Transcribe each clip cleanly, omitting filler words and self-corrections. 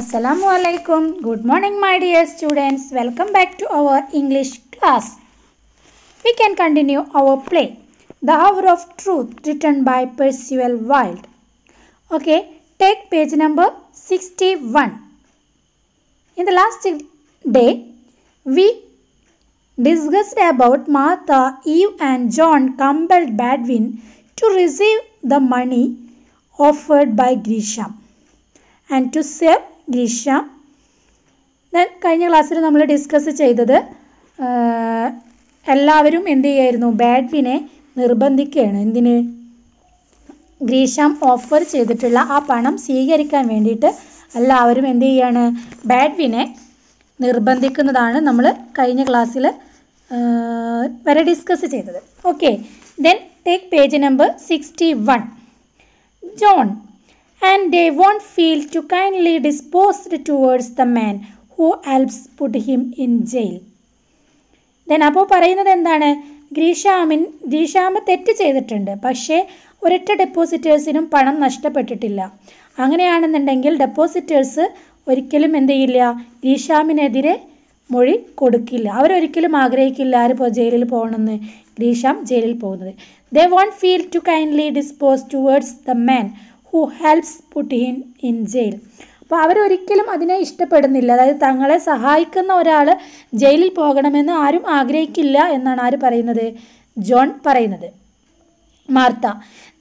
Assalamu alaikum. Good morning, my dear students. Welcome back to our English class. We can continue our play, The Hour of Truth, written by Percival Wilde. Okay, take page number 61. In the last day, we discussed about Martha, Eve and John compelled Baldwin to receive the money offered by Grisham and to save Grisham. Then കഴിഞ്ഞ ക്ലാസ്സിൽ നമ്മൾ discuss ചെയ്തത് എല്ലാവരും എന്ത് ചെയ്യായിരുന്നു, ബാഡ്വിനെ നിർബന്ധിക്കുകയാണ്. എന്തിന്? ഗ്രീഷാം offer ചെയ്തിട്ടുള്ള ആ പണം സ്വീകരിക്കാൻ വേണ്ടിയിട്ട് എല്ലാവരും എന്ത് ചെയ്യാണ്, ബാഡ്വിനെ നിർബന്ധിക്കുന്നതാണ് നമ്മൾ കഴിഞ്ഞ ക്ലാസ്സിൽ വരെ ഡിസ്കസ് ചെയ്തത്. Okay, then take page number 61. John and they won't feel too kindly disposed towards the man who helps put him in jail. Then അപ്പോൾ പറയുന്നത് എന്താണ്, ഗ്രീഷാമ് തെറ്റ് ചെയ്തിട്ടുണ്ട്, പക്ഷേ ഒരൊറ്റ ഡെപ്പോസിറ്റേഴ്സിനും പണം നഷ്ടപ്പെട്ടിട്ടില്ല. അങ്ങനെയാണെന്നുണ്ടെങ്കിൽ ഡെപ്പോസിറ്റേഴ്സ് ഒരിക്കലും എന്ത് ചെയ്യില്ല, ഗ്രീഷാമിനെതിരെ മൊഴി കൊടുക്കില്ല. അവരൊരിക്കലും ആഗ്രഹിക്കില്ല ആര് ജയിലിൽ പോകണമെന്ന്, ഗ്രീഷാം ജയിലിൽ പോകുന്നത്. They won't feel too kindly disposed towards the man who helps put him in jail. അപ്പോൾ അവരൊരിക്കലും അതിനെ ഇഷ്ടപ്പെടുന്നില്ല. അതായത് തങ്ങളെ സഹായിക്കുന്ന ഒരാൾ ജയിലിൽ പോകണമെന്ന് ആരും ആഗ്രഹിക്കില്ല എന്നാണ് ആര് പറയുന്നത്, ജോൺ പറയുന്നത്. Martha,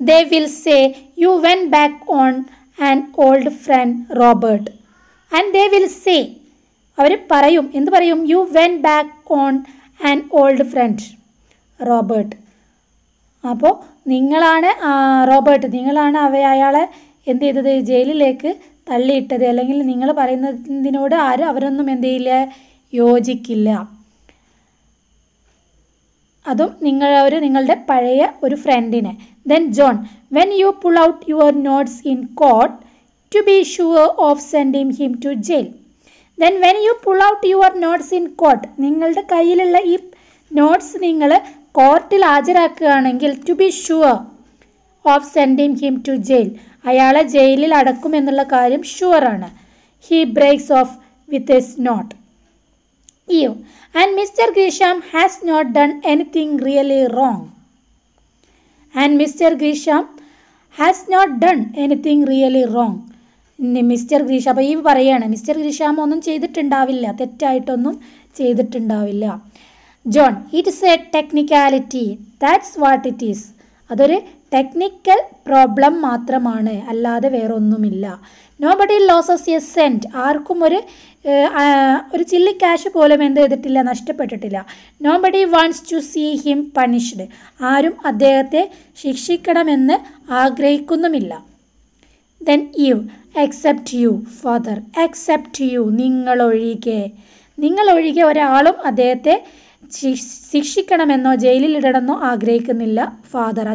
they will say you went back on an old friend Robert. And they will say, അവർ പറയും, എന്ത് പറയും, you went back on an old friend Robert. അപ്പോൾ നിങ്ങളാണ് റോബർട്ട്, നിങ്ങളാണ് അയാളെ എന്ത് ചെയ്തത്, ജയിലിലേക്ക് തള്ളിയിട്ടത്. അല്ലെങ്കിൽ നിങ്ങൾ പറയുന്നതിനോട് അവരൊന്നും എന്ത് ചെയ്യില്ല, യോജിക്കില്ല. അതും നിങ്ങളുടെ പഴയ ഒരു ഫ്രണ്ടിനെ. Then John, when you pull out your notes in court to be sure of sending him to jail. Then when you pull out your notes in court, നിങ്ങളുടെ കയ്യിലുള്ള ഈ നോട്ട്സ് നിങ്ങൾ കോർട്ടിൽ ഹാജരാക്കുകയാണെങ്കിൽ to be sure of sending him to jail, അയാളെ ജയിലിൽ അടക്കുമെന്നുള്ള കാര്യം ഷുവറാണ്. He breaks off with his note. Eve, and mister Gresham has not done anything really wrong. And mister Gresham has not done anything really wrong. Mister Gresham, അപ്പോൾ ഈ പറയാണ് mister Gresham ഒന്നും ചെയ്തിട്ടുണ്ടാവില്ല, തെറ്റായിട്ടൊന്നും ചെയ്തിട്ടുണ്ടാവില്ല. John, it's a technicality, that's what it is. അതൊരു technical problem മാത്രമാണ്, അല്ലാതെ വേറൊന്നുമില്ല. നോബഡി ലോസസ് എ സെൻറ്റ്, ആർക്കും ഒരു ചില്ലി ക്യാഷ് പോലും എന്ത് ചെയ്തിട്ടില്ല, നഷ്ടപ്പെട്ടിട്ടില്ല. Nobody wants to see him punished, ആരും അദ്ദേഹത്തെ ശിക്ഷിക്കണമെന്ന് ആഗ്രഹിക്കുന്നുമില്ല. Then Eve, except you father, except you, നിങ്ങളൊഴികെ ഒരാളും അദ്ദേഹത്തെ ശിക്ഷിക്കണമെന്നോ ജയിലിലിടണമെന്നോ ആഗ്രഹിക്കുന്നില്ല. ഫാദർ,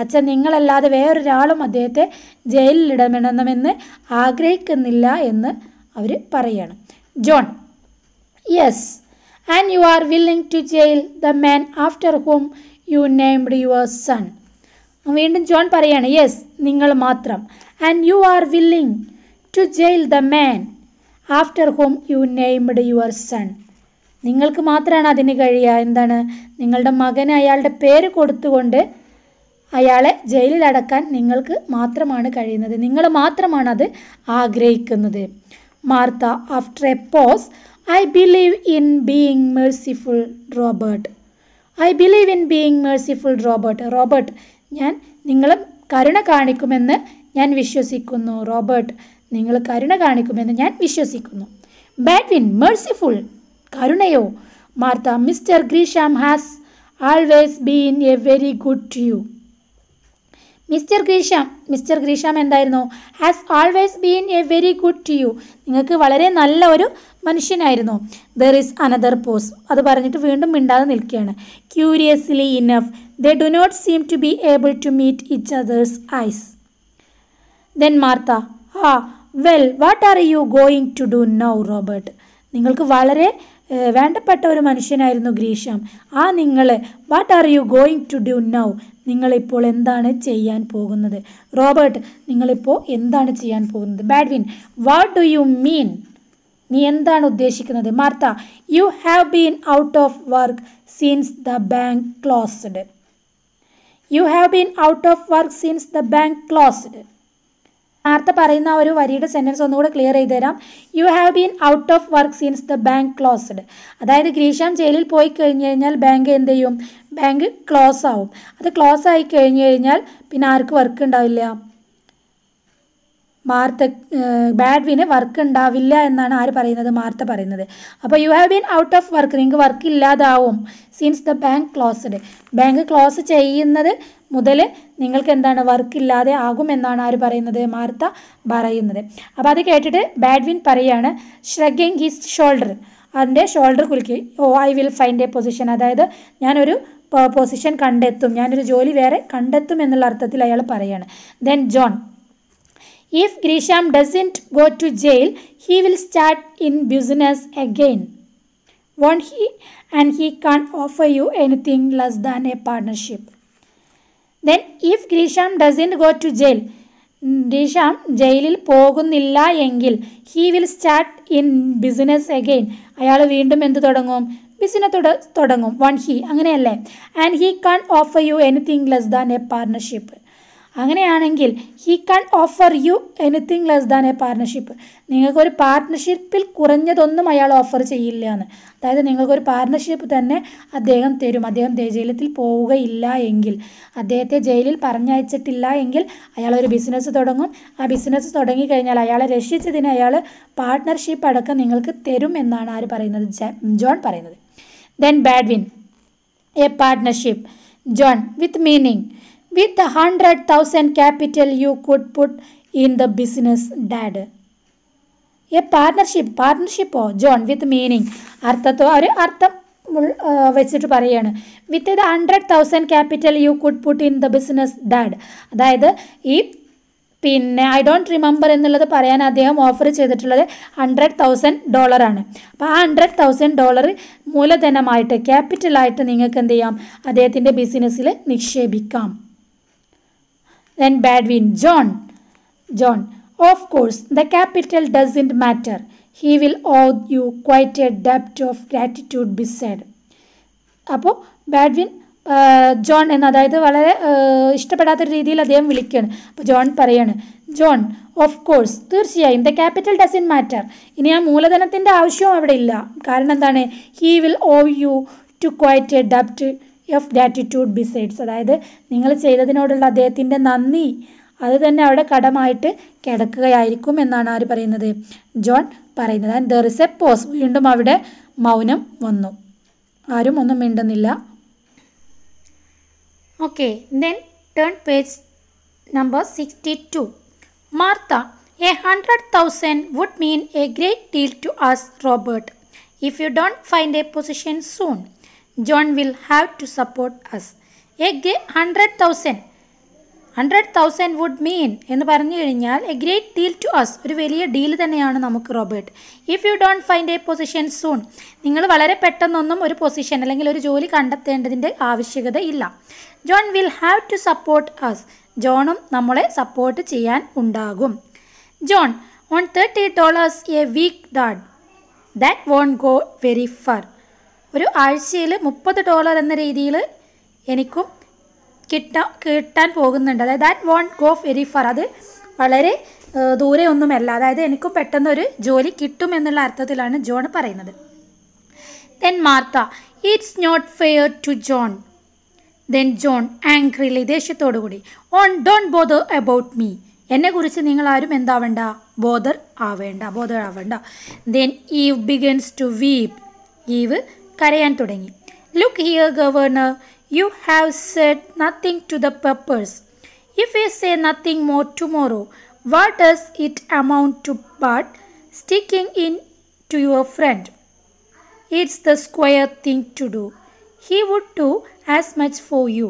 അച്ഛ നിങ്ങളല്ലാതെ വേറൊരാളും അദ്ദേഹത്തെ ജയിലിലിടണമെന്ന് ആഗ്രഹിക്കുന്നില്ല എന്ന് അവർ പറയാണ്. John, yes, and you are willing to jail the man after whom you named your son. വീണ്ടും ജോൺ പറയാണ്, യെസ്, നിങ്ങൾ മാത്രം. And you are willing to jail the man after whom you named your son. നിങ്ങൾക്ക് മാത്രമാണ് അതിന് കഴിയുക. എന്താണ്, നിങ്ങളുടെ മകന് അയാളുടെ പേര് കൊടുത്തുകൊണ്ട് അയാളെ ജയിലിലടക്കാൻ നിങ്ങൾക്ക് മാത്രമാണ് കഴിയുന്നത്, നിങ്ങൾ മാത്രമാണ് അത് ആഗ്രഹിക്കുന്നത്. Martha, after a pause, I believe in being merciful Robert. I believe in being merciful Robert. Robert, നിങ്ങൾ കരുണ കാണിക്കുമെന്ന് ഞാൻ വിശ്വസിക്കുന്നു. റോബർട്ട്, നിങ്ങൾ കരുണ കാണിക്കുമെന്ന് ഞാൻ വിശ്വസിക്കുന്നു. ബാഡ്വിൻ, മെർസിഫുൾ, കരുണയോ? Martha, mister Gresham has always been a very good to you. Mister Gresham എന്തായിരുന്നു, has always been a very good to you, നിങ്ങൾക്ക് വളരെ നല്ല ഒരു മനുഷ്യനായിരുന്നു. ദർ ഈസ് അനദർ പോസ്, അത് പറഞ്ഞിട്ട് വീണ്ടും മിണ്ടാതെ നിൽക്കുകയാണ്. Curiously enough, they do not seem to be able to meet each others eyes. Then Martha, well what are you going to do now Robert. നിങ്ങൾക്ക് വളരെ വേണ്ടപ്പെട്ട ഒരു മനുഷ്യനായിരുന്നു ഗ്രീഷാം. ആ നിങ്ങൾ what are you going to do now? നിങ്ങളിപ്പോൾ എന്താണ് ചെയ്യാൻ പോകുന്നത്? റോബർട്ട്, നിങ്ങളിപ്പോൾ എന്താണ് ചെയ്യാൻ പോകുന്നത്? Baldwin, what do you mean? നീ എന്താണ് ഉദ്ദേശിക്കുന്നത്? Martha, you have been out of work since the bank closed. U have been out of work since the bank closed. Martha പറയുന്ന ഒരു വരിയുടെ സെൻറ്റൻസ് ഒന്നുകൂടെ ക്ലിയർ ചെയ്ത് തരാം. U have been out of work since the bank closed. അതായത് ഗ്രീഷാം ജയിലിൽ പോയി കഴിഞ്ഞ് കഴിഞ്ഞാൽ ബാങ്ക് എന്ത് ചെയ്യും? ബാങ്ക് ക്ലോസ് ആവും. അത് ക്ലോസ് ആയി കഴിഞ്ഞ് കഴിഞ്ഞാൽ പിന്നെ ആർക്ക് വർക്ക് ഉണ്ടാവില്ല? ബാഡ്വിന് വർക്ക് ഉണ്ടാവില്ല എന്നാണ് ആര് പറയുന്നത്? മാർത്ത പറയുന്നത്. അപ്പോൾ you have been out of work, നിങ്ങൾക്ക് വർക്ക് ഇല്ലാതാവും. Since the bank closed, bank close ചെയ്യുന്നത് മുതൽ നിങ്ങൾക്ക് എന്താണ്? വർക്ക് ഇല്ലാതെ ആകും എന്നാണ് ആര് പറയുന്നത്? മാർത്ത പറയുന്നത്. അപ്പോൾ അത് കേട്ടിട്ട് ബാഡ്വിൻ പറയാണ്, ഷ്രഗിങ് ഹിസ് ഷോൾഡർ, അതിൻ്റെ ഷോൾഡർ കുലുക്കി. I will find a position, അതായത് ഞാനൊരു പൊസിഷൻ കണ്ടെത്തും, ഞാനൊരു ജോലി വേറെ കണ്ടെത്തും എന്നുള്ള അർത്ഥത്തിൽ അയാൾ പറയാണ്. Then John, if Grisham doesn't go to jail, he will start in business again. Won't he? And he can't offer you anything less than a partnership. Then if Grisham doesn't go to jail, Grisham ജയിലിൽ പോകുന്നില്ല എങ്കിൽ he will start in business again. അയാൾ വീണ്ടും എന്ത് തുടങ്ങും? Business തുടങ്ങും. One he, അങ്ങനെയല്ലേ? And he can't offer you anything less than a partnership. അങ്ങനെയാണെങ്കിൽ he can offer you anything less than a partnership. നിങ്ങൾക്കൊരു പാർട്ട്ണർഷിപ്പിൽ കുറഞ്ഞതൊന്നും അയാൾ ഓഫർ ചെയ്യില്ല എന്ന്. അതായത് നിങ്ങൾക്കൊരു പാർട്ട്ണർഷിപ്പ് തന്നെ അദ്ദേഹം തരും. അദ്ദേഹം ജയിലിൽ പോവുകയില്ല എങ്കിൽ, അദ്ദേഹത്തെ ജയിലിൽ പറഞ്ഞയച്ചിട്ടില്ല എങ്കിൽ അയാൾ ഒരു ബിസിനസ് തുടങ്ങും. ആ ബിസിനസ് തുടങ്ങിക്കഴിഞ്ഞാൽ അയാളെ രക്ഷിച്ചതിന് അയാൾ പാർട്ട്ണർഷിപ്പ് അടക്കം നിങ്ങൾക്ക് തരും എന്നാണ് ആര് പറയുന്നത്? ജോൺ പറയുന്നത്. Then Baldwin, a partnership. John, with meaning. With the 100,000 capital you could put in the business, Dad. A partnership. John, with meaning. ഒരു അർത്ഥം വെച്ചിട്ട് പറയാണ്. With the 100,000 capital you could put in the business, Dad. അതായത് ഈ I don't remember എന്നുള്ളത് പറയാൻ അദ്ദേഹം offer ചെയ്തിട്ടുള്ളത് $100,000 ആണ്. അപ്പോൾ ആ $100,000 മൂലധനമായിട്ട്, ക്യാപിറ്റലായിട്ട് നിങ്ങൾക്ക് എന്ത് ചെയ്യാം? അദ്ദേഹത്തിൻ്റെ ബിസിനസ്സിൽ നിക്ഷേപിക്കാം. Then Badwin, John, of course, the capital doesn't matter. He will owe you quite a debt of gratitude, be said. അപ്പോൾ ബാഡ്വിൻ ജോൺ എന്ന്, അതായത് വളരെ ഇഷ്ടപ്പെടാത്ത രീതിയിൽ അദ്ദേഹം വിളിക്കുകയാണ്. അപ്പോൾ ജോൺ പറയാണ്, ജോൺ, ഓഫ് കോഴ്സ്, തീർച്ചയായും, ദ ക്യാപിറ്റൽ ഡസൻറ്റ് മാറ്റർ. ഇനി ആ മൂലധനത്തിൻ്റെ ആവശ്യവും അവിടെ ഇല്ല. കാരണം എന്താണ്? He will owe you too quite a ഡെപ്റ്റ് ഓഫ് ഗ്രാറ്റിറ്റ്യൂഡ് ബിസൈഡ്സ്. അതായത് നിങ്ങൾ ചെയ്തതിനോടുള്ള അദ്ദേഹത്തിൻ്റെ നന്ദി അത് തന്നെ അവിടെ കടമായിട്ട് കിടക്കുകയായിരിക്കും എന്നാണ് ആര് പറയുന്നത്? ജോൺ പറയുന്നത്. And there is a pause. വീണ്ടും അവിടെ മൗനം വന്നു. ആരും ഒന്നും മിണ്ടുന്നില്ല. Okay, then turn page number 62. Martha, a 100,000 would mean a great deal to us, Robert. If you don't find a position soon, John will have to support us. A 100,000 would mean എന്ന് പറഞ്ഞു കഴിഞ്ഞാൽ a great deal to us, ഒരു വലിയ deal തന്നെയാണ് നമുക്ക് Robert. If you don't find a position soon, നിങ്ങൾ വളരെ പെട്ടെന്നൊന്നും ഒരു പൊസിഷൻ അല്ലെങ്കിൽ ഒരു ജോലി കണ്ടെത്തേണ്ടതിൻ്റെ ആവശ്യകത ഇല്ല. John will have to support us, ജോണും നമ്മളെ സപ്പോർട്ട് ചെയ്യാൻ ഉണ്ടാകും. John, on $30 a week, dad, that won't go very far. ഒരു ആഴ്ചയിൽ $30 എന്ന രീതിയിൽ എനിക്കും കിട്ടാൻ പോകുന്നുണ്ട്. അതായത് that won't go very far, അത് വളരെ ദൂരെ ഒന്നുമല്ല. അതായത് എനിക്കും പെട്ടെന്നൊരു ജോലി കിട്ടുമെന്നുള്ള അർത്ഥത്തിലാണ് ജോൺ പറയുന്നത്. Then Martha, it's not fair to John. Then John angrily, ദേഷ്യത്തോടു കൂടി, ഡോണ്ട് ബോദർ അബൌട്ട് മീ, എന്നെക്കുറിച്ച് നിങ്ങളാരും എന്താവണ്ട? ബോദർ ആവേണ്ട. Then Eve begins to weep, Eve കരയാൻ തുടങ്ങി. Look here governor, you have said nothing to the peppers. If we say nothing more tomorrow, what does it amount to but sticking in to your friend? It's the square thing to do. He would do as much for you.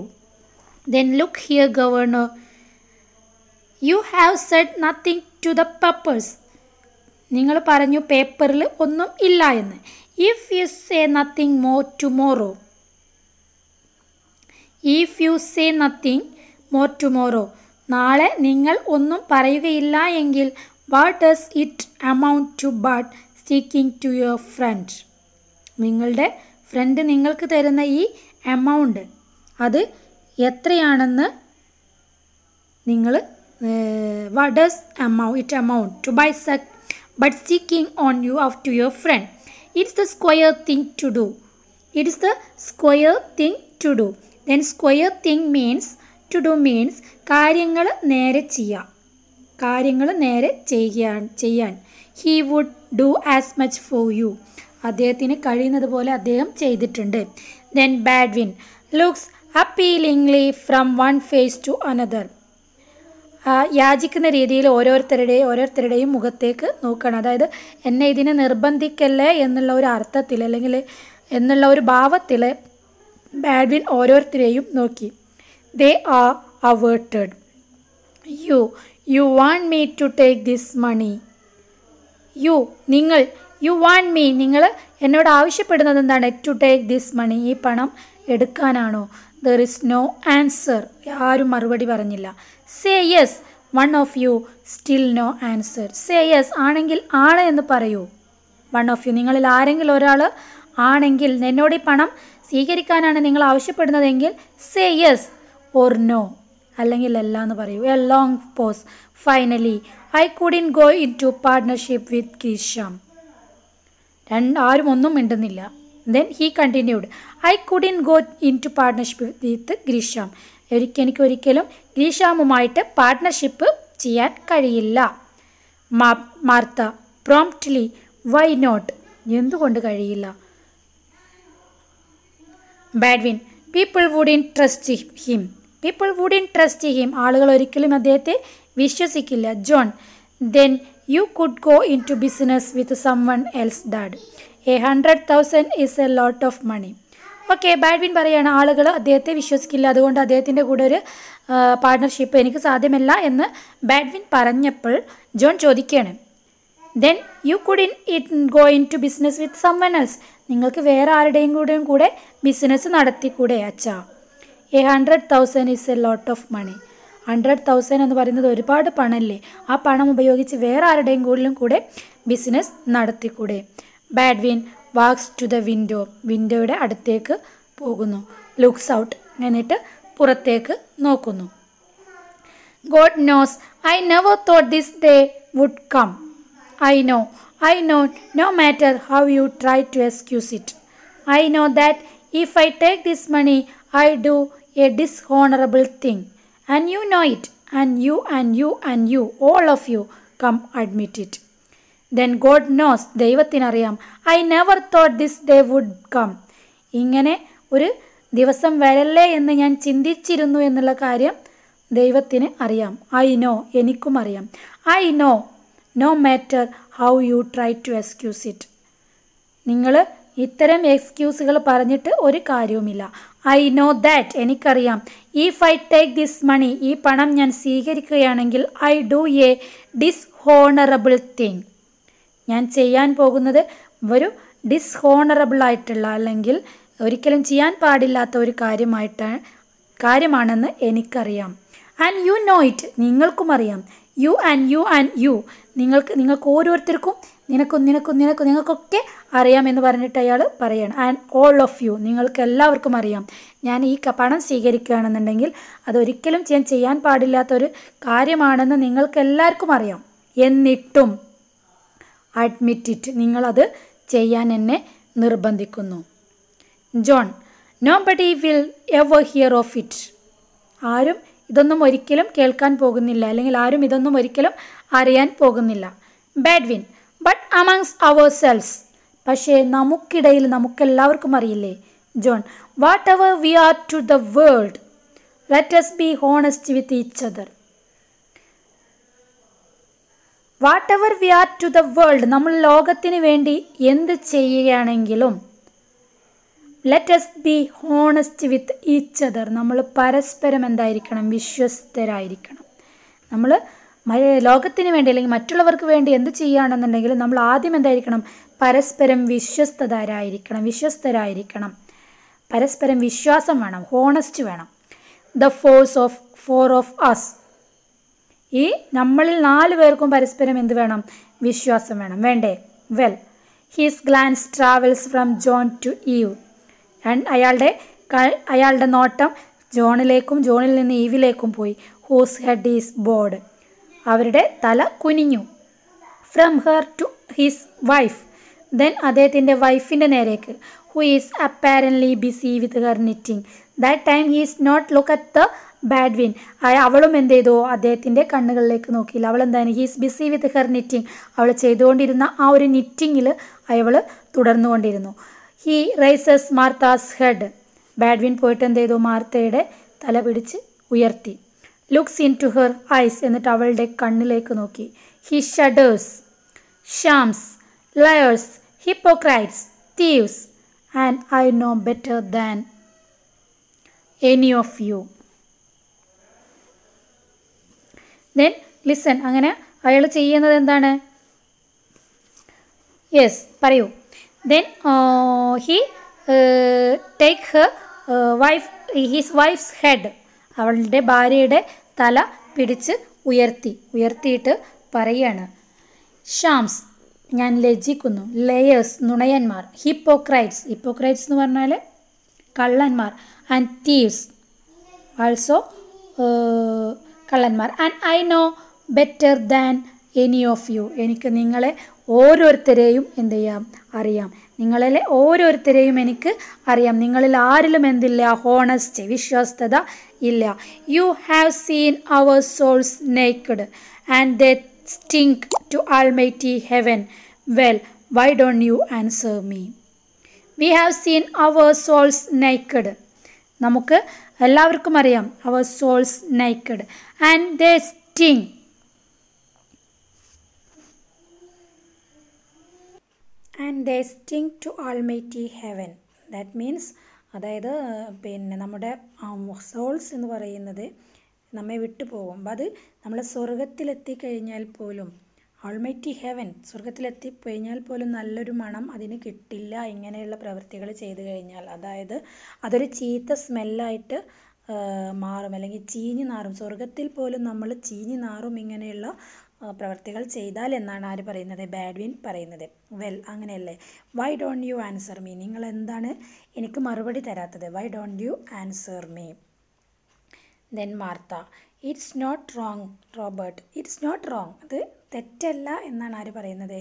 Then look here, governor. You have said nothing to the peppers. നിങ്ങൾ പറഞ്ഞു പേപ്പറിൽ ഒന്നും ഇല്ല എന്ന്. If you say nothing more tomorrow. If you say nothing more tomorrow. നാളെ നിങ്ങൾ ഒന്നും പറയുകയില്ല എങ്കിൽ what does it amount to but speaking to your friend? നിങ്ങളുടെ ഫ്രണ്ട് നിങ്ങൾക്ക് തരുന്ന ഈ എമൗണ്ട് അത് എത്രയാണെന്ന് നിങ്ങൾ what does it amount to by but speaking on you of to your friend. It's the square thing to do. It is the square thing to do. Then square thing means to do means കാര്യങ്ങൾ നേരെ ചെയ്യാം, കാര്യങ്ങൾ നേരെ ചെയ്യാൻ. He would do as much for you. അദ്ദേഹത്തിന് കഴിയുന്നത് പോലെ അദ്ദേഹം ചെയ്തിട്ടുണ്ട്. Then Baldwin looks appealingly from one face to another. യാചിക്കുന്ന രീതിയിൽ ഓരോരുത്തരുടെയും മുഖത്തേക്ക് നോക്കണം. അതായത് എന്നെ ഇതിനെ നിർബന്ധിക്കല്ലേ എന്നുള്ള ഒരു അർത്ഥത്തിൽ അല്ലെങ്കിൽ എന്നുള്ള ഒരു ഭാവത്തിൽ ബാഡ്വിൻ ഓരോരുത്തരെയും നോക്കി. They are averted. You want me to take this money. You want me, നിങ്ങൾ എന്നോട് ആവശ്യപ്പെടുന്നത് എന്താണ്? To take this money, ഈ പണം എടുക്കാനാണോ? There is no answer. ആരും മറുപടി പറഞ്ഞില്ല. Say yes. One of you. Still no answer. Say yes. ആണെങ്കിൽ ആണ് എന്ന് പറയൂ. One of you. നിങ്ങളിൽ ആരെങ്കിലും ഒരാൾ ആണെങ്കിൽ എന്നോട് ഈ പണം സ്വീകരിക്കാനാണ് നിങ്ങൾ ആവശ്യപ്പെടുന്നതെങ്കിൽ say yes or no. അല്ലെങ്കിൽ അല്ല എന്ന് പറയൂ. A long pause. Finally, I couldn't go into partnership with Grisham. ആരും ഒന്നും മിണ്ടുന്നില്ല. Then he continued, I couldn't go into partnership with Grisham. എനിക്കൊരിക്കലും ഗ്രീഷാമുമായിട്ട് പാർട്ട്ണർഷിപ്പ് ചെയ്യാൻ കഴിയില്ല. Martha promptly, why not? എന്തുകൊണ്ട് കഴിയില്ല? Baldwin, people wouldn't trust him. ആളുകൾ ഒരിക്കലും അദ്ദേഹത്തെ വിശ്വസിക്കില്ല. John, then you could go into business with someone else, Dad. 100,000 is a lot of money. Okay, Baldwin പറയുകയാണ് ആളുകൾ അദ്ദേഹത്തെ വിശ്വസിക്കില്ല, അതുകൊണ്ട് അദ്ദേഹത്തിൻ്റെ കൂടെ ഒരു പാർട്ട്ണർഷിപ്പ് എനിക്ക് സാധ്യമല്ല എന്ന് ബാഡ്വിൻ പറഞ്ഞപ്പോൾ ജോൺ ചോദിക്കുകയാണ്, then you couldn't go into business with someone else. നിങ്ങൾക്ക് വേറെ ആരുടെയും കൂടെ ബിസിനസ് നടത്തിക്കൂടെ അച്ഛാ? 100,000 is a lot of money. 100,000 എന്ന് പറയുന്നത് ഒരുപാട് പണമല്ലേ? ആ പണം ഉപയോഗിച്ച് വേറെ ആരുടെയും കൂടെ ബിസിനസ് നടത്തിക്കൂടെ? ബാഡ്വിൻ വാക്സ് ടു ദ വിൻഡോയുടെ അടുത്തേക്ക് പോകുന്നു. ലുക്സ് ഔട്ട്, എന്നിട്ട് പുറത്തേക്ക് നോക്കുന്നു. God knows, I never thought this day would come. I know, no matter how you try to excuse it. I know that if I take this money, I do a dishonorable thing. And you know it. And you, all of you, come admit it. Then God knows, ദൈവത്തിനറിയാം, I never thought this day would come. ഇങ്ങനെ ഒരു ദിവസം വരല്ലേ എന്ന് ഞാൻ ചിന്തിച്ചിരുന്നു എന്നുള്ള കാര്യം ദൈവത്തിന് അറിയാം. I know, എനിക്കും അറിയാം. I know, no matter how you try to excuse it. നിങ്ങൾ ഇത്തരം എക്സ്ക്യൂസുകൾ പറഞ്ഞിട്ട് ഒരു കാര്യവുമില്ല. I know that, എനിക്കറിയാം. If I take this money, ഈ പണം ഞാൻ സ്വീകരിക്കുകയാണെങ്കിൽ I do a dishonorable thing. ഞാൻ ചെയ്യാൻ പോകുന്നത് ഒരു ഡിസ്ഹോണറബിൾ ആയിട്ടുള്ള അല്ലെങ്കിൽ ഒരിക്കലും ചെയ്യാൻ പാടില്ലാത്ത ഒരു കാര്യമാണെന്ന് എനിക്കറിയാം. ആൻഡ് യു നോ ഇറ്റ്, നിങ്ങൾക്കും അറിയാം. യു നിങ്ങൾക്ക് ഓരോരുത്തർക്കും നിങ്ങൾക്കൊക്കെ അറിയാമെന്ന് പറഞ്ഞിട്ട് അയാൾ പറയണം. ആൻഡ് ഓൾ ഓഫ് യു, നിങ്ങൾക്ക് എല്ലാവർക്കും അറിയാം. ഞാൻ ഈ പണം സ്വീകരിക്കുകയാണെന്നുണ്ടെങ്കിൽ അതൊരിക്കലും ഞാൻ ചെയ്യാൻ പാടില്ലാത്തൊരു കാര്യമാണെന്ന് നിങ്ങൾക്ക് എല്ലാവർക്കും അറിയാം. എന്നിട്ടും അഡ്മിറ്റ് ഇറ്റ്, നിങ്ങളത് ചെയ്യാൻ എന്നെ നിർബന്ധിക്കുന്നു. John, nobody will ever here of it. ആരും ഇതൊന്നും ഒരിക്കലും കേൾക്കാൻ പോകുന്നില്ല, അല്ലെങ്കിൽ ആരും ഇതൊന്നും ഒരിക്കലും അറിയാൻ പോകുന്നില്ല. Baldwin, but amongst ourselves, പക്ഷേ നമുക്കിടയിൽ നമുക്കെല്ലാവർക്കും അറിയില്ലേ. John, whatever we are to the world, let us be honest with each other. Whatever we are to the world, നമ്മൾ ലോകത്തിന് വേണ്ടി എന്ത് ചെയ്യുകയാണെങ്കിലും let us be honest with each other, നമ്മൾ പരസ്പരം എന്തായിരിക്കണം? വിശ്വസ്തരായിരിക്കണം. നമ്മൾ ലോകത്തിന് വേണ്ടി അല്ലെങ്കിൽ മറ്റുള്ളവർക്ക് വേണ്ടി എന്ത് ചെയ്യുകയാണെന്നുണ്ടെങ്കിലും നമ്മൾ ആദ്യം എന്തായിരിക്കണം? പരസ്പരം വിശ്വസ്തരായിരിക്കണം. പരസ്പരം വിശ്വാസം വേണം, ഹോണസ്റ്റ് വേണം. ദ ഫോർ ഓഫ് അസ്, ഈ നമ്മളിൽ 4 പേർക്കും പരസ്പരം എന്ത് വേണം? വിശ്വാസം വേണം. വേണ്ടേ? Well, his glance travels from John to Eve. അയാളുടെ നോട്ടം ജോണിലേക്കും ജോണിൽ നിന്ന് ഈവിലേക്കും പോയി. ഹൂസ് ഹെഡ് ഈസ് ബോർഡ്, അവരുടെ തല കുനിഞ്ഞു. From her to his wife, then അദ്ദേഹത്തിൻ്റെ വൈഫിൻ്റെ നേരേക്ക്. Who is apparently busy with her knitting. That time he is not look at the Baldwin. അവളും എന്ത് ചെയ്തു? അദ്ദേഹത്തിൻ്റെ കണ്ണുകളിലേക്ക് നോക്കിയില്ല. അവൾ എന്താണ്? He's busy with her knitting. അവൾ ചെയ്തുകൊണ്ടിരുന്ന ആ ഒരു നിറ്റിങ്ങിൽ അവൾ തുടർന്നുകൊണ്ടിരുന്നു. He raises Martha's head. Baldwin പോയിട്ട് എന്ത് ചെയ്തു? മാർത്തയുടെ തല പിടിച്ച് ഉയർത്തി. Looks into her eyes, എന്നിട്ട് അവളുടെ കണ്ണിലേക്ക് നോക്കി. He shudders, shams, liars, hypocrites, thieves, and I know better than any of you. Then listen, അങ്ങനെ അയാൾ ചെയ്യുന്നത് എന്താണ്? യെസ്, പറയൂ. Then he take her his wife's head. അവളുടെ ഭാര്യയുടെ തല പിടിച്ച് ഉയർത്തിയിട്ട് പറയാണ്. ഷാംസ്, ഞാൻ ലജ്ജിക്കുന്നു. ലേയേഴ്സ്, നുണയന്മാർ. ഹിപ്പോക്രൈറ്റ്സ് എന്ന് പറഞ്ഞാൽ കള്ളന്മാർ. ആൻഡ് തീവ്സ്, ആൾസോ കള്ളന്മാർ. And I no better than any of you. എനിക്ക് നിങ്ങളെ ഓരോരുത്തരെയും എന്ത് ചെയ്യാം? അറിയാം. നിങ്ങളിലെ ഓരോരുത്തരെയും എനിക്ക് അറിയാം. നിങ്ങളിൽ ആരിലും എന്തില്ല? ഹോണസ്റ്റ്, വിശ്വസ്തത ഇല്ല. You have seen our souls naked and they stink to almighty heaven. Well, why don't you answer me? We have seen our souls naked. നമുക്ക് എല്ലാവർക്കും അറിയാം our souls naked and they stink. And they stink to almighty heaven. That means അതായത് നമ്മുടെ souls എന്ന് പറയുന്നത് നമ്മെ വിട്ടു പോകും. അത് നമ്മൾ സ്വർഗത്തിലെത്തിക്കഴിഞ്ഞാൽ പോലും, ഓൾമൈറ്റി ഹെവൻ, സ്വർഗത്തിലെത്തിക്കഴിഞ്ഞാൽ പോലും നല്ലൊരു മണം അതിന് കിട്ടില്ല ഇങ്ങനെയുള്ള പ്രവൃത്തികൾ ചെയ്തു കഴിഞ്ഞാൽ. അതായത് അതൊരു ചീത്ത സ്മെല്ലായിട്ട് മാറും, അല്ലെങ്കിൽ ചീഞ്ഞു നാറും. സ്വർഗത്തിൽ പോലും നമ്മൾ ചീഞ്ഞു നാറും ഇങ്ങനെയുള്ള പ്രവൃത്തികൾ ചെയ്താൽ എന്നാണ് ആര് പറയുന്നത്? ബാഡ്വിൻ പറയുന്നത്. വെൽ, അങ്ങനെയല്ലേ? Why don't you answer me? നിങ്ങൾ എന്താണ് എനിക്ക് മറുപടി തരാത്തത്? Why don't you answer me? Then Martha, it's not wrong Robert. It's not wrong, അത് തെറ്റല്ല എന്നാണ് ആര് പറയുന്നത്?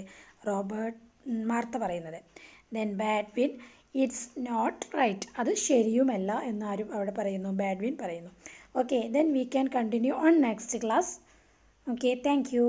മാർത്ത പറയുന്നത്. Then Baldwin, it's not right. അത് ശരിയുമല്ല എന്നാരും അവിടെ പറയുന്നു? ബാഡ്വിൻ പറയുന്നു. Okay, then we can continue on next class. Okay, thank U.